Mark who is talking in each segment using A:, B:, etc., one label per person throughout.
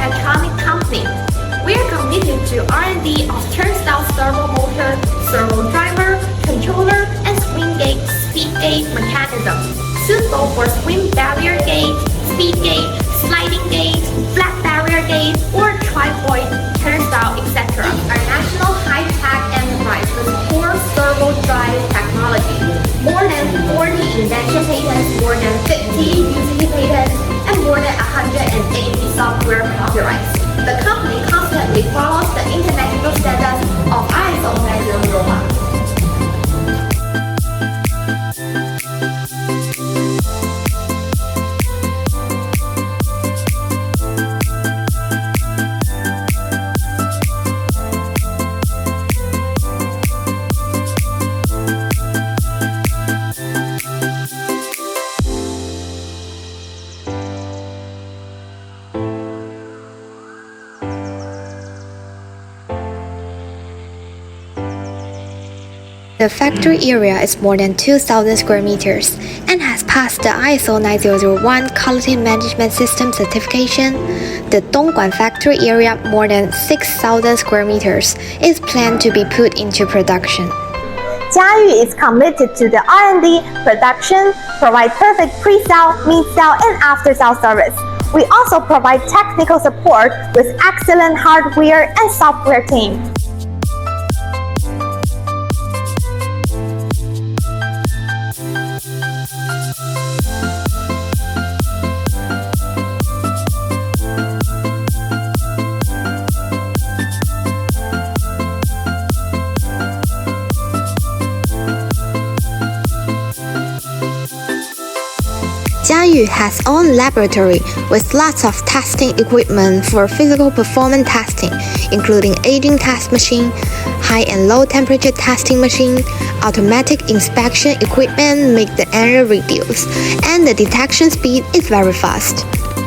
A: Mechatronic Company. We are committed to R&D of turnstile servo motor, servo driver, controller, and swing gate, speed gate mechanism, suitable for swing barrier gate, speed gate, sliding gate, flat barrier gate, or tri-point turnstile, etc. Our national high-tech enterprise with core servo drive technology, more than 40 invention patents, more than 50 utility patents, and more than 180 software copyrights. The company constantly follows the international standards of ISO 9001.
B: The factory area is more than 2,000 square meters and has passed the ISO 9001 Quality Management System certification. The Dongguan factory area, more than 6,000 square meters, is planned to be put into production.
C: Jiayu is committed to the R&D, production, provide perfect pre-sale, mid-sale, and after-sale service. We also provide technical support with excellent hardware and software team.
B: Jiayu has own laboratory with lots of testing equipment for physical performance testing, including aging test machine, high and low temperature testing machine, automatic inspection equipment make the error reduce, and the detection speed is very fast.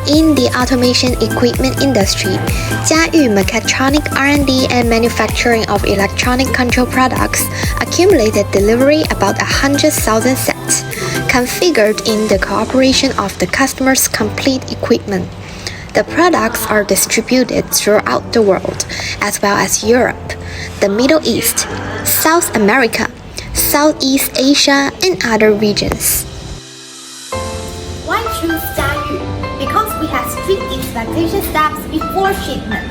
B: In the automation equipment industry, Jiayu Mechatronic R&D and manufacturing of electronic control products accumulated delivery about 100,000 sets, configured in the cooperation of the customer's complete equipment. The products are distributed throughout the world, as well as Europe, the Middle East, South America, Southeast Asia, and other regions.
A: Why choose Jiayu? Because we have strict inspection steps before shipment.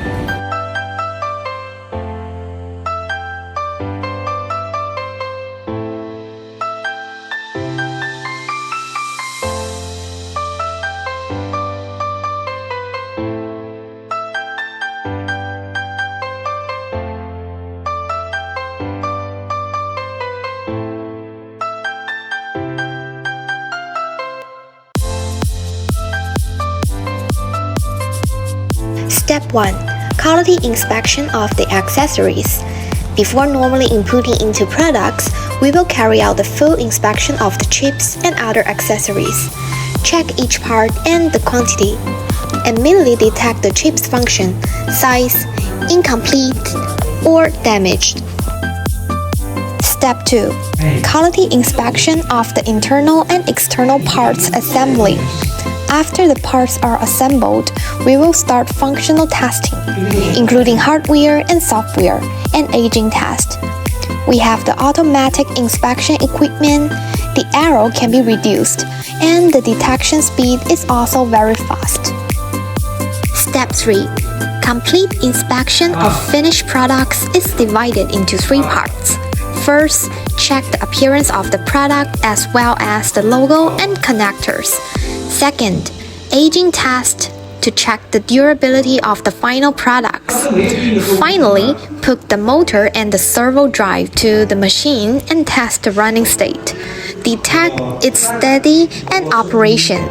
B: Step 1. Quality inspection of the accessories. Before normally inputting into products, we will carry out the full inspection of the chips and other accessories. Check each part and the quantity. Immediately detect the chip's function, size, incomplete, or damaged. Step 2. Quality inspection of the internal and external parts assembly. After the parts are assembled, we will start functional testing, including hardware and software, and aging test. We have the automatic inspection equipment, the error can be reduced, and the detection speed is also very fast. Step 3. Complete inspection of finished products is divided into 3 parts. First, check the appearance of the product as well as the logo and connectors. Second, aging test to check the durability of the final products. Finally, put the motor and the servo drive to the machine and test the running state. Detect its steady and operation.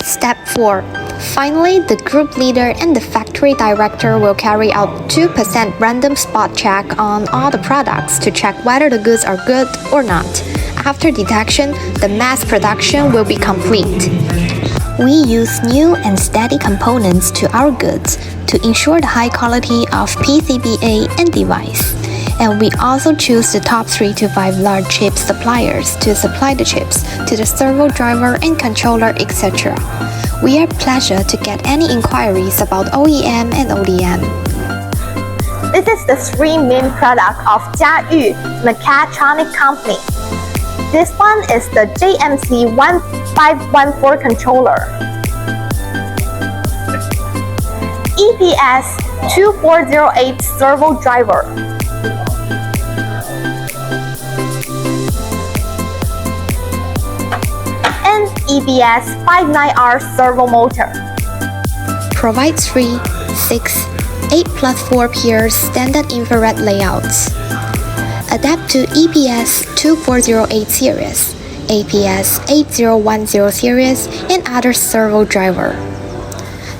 B: Step 4. Finally, the group leader and the factory director will carry out 2% random spot check on all the products to check whether the goods are good or not. After detection, the mass production will be complete. We use new and steady components to our goods to ensure the high quality of PCBA and device. And we also choose the top 3 to 5 large chip suppliers to supply the chips to the servo driver and controller, etc. We are pleasure to get any inquiries about OEM and ODM.
C: This is the 3 main product of Jiayu Mechatronic Company. This one is the JMC 1514 controller, EPS 2408 servo driver, and EBS 59R servo motor.
B: Provides 3, 6, 8 plus 4 pairs standard infrared layouts. Adapt to EPS 2408 series, APS 8010 series, and other servo driver.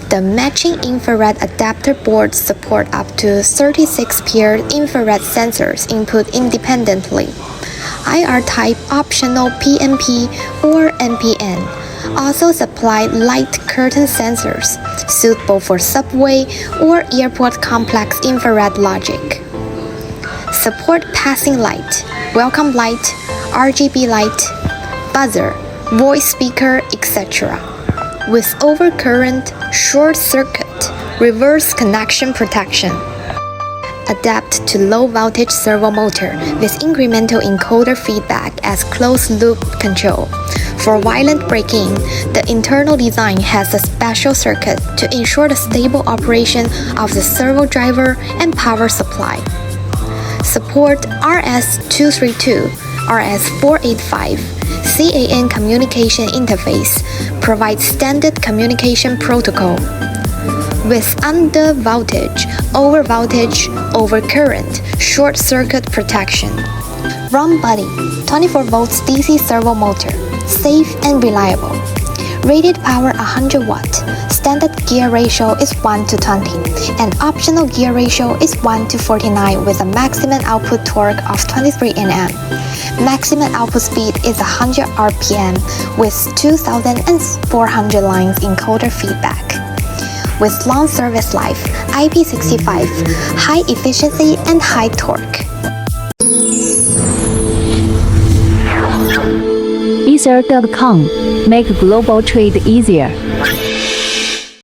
B: The matching infrared adapter boards support up to 36 paired infrared sensors input independently. IR type optional PMP or MPN. Also supply light curtain sensors, suitable for subway or airport complex infrared logic. Support passing light, welcome light, RGB light, buzzer, voice speaker, etc. With overcurrent, short circuit, reverse connection protection. Adapt to low voltage servo motor with incremental encoder feedback as closed loop control. For violent braking, the internal design has a special circuit to ensure the stable operation of the servo driver and power supply. Support RS-232, RS-485, CAN communication interface, provides standard communication protocol. With under voltage, over voltage, over current, short circuit protection. Round body, 24 volts DC servo motor, safe and reliable. Rated power 100 watt. Standard gear ratio is 1 to 20, and optional gear ratio is 1 to 49 with a maximum output torque of 23 Nm. Maximum output speed is 100 RPM with 2,400 lines encoder feedback. With long service life, IP65, high efficiency and high torque.
D: DCServo.com, make global trade easier.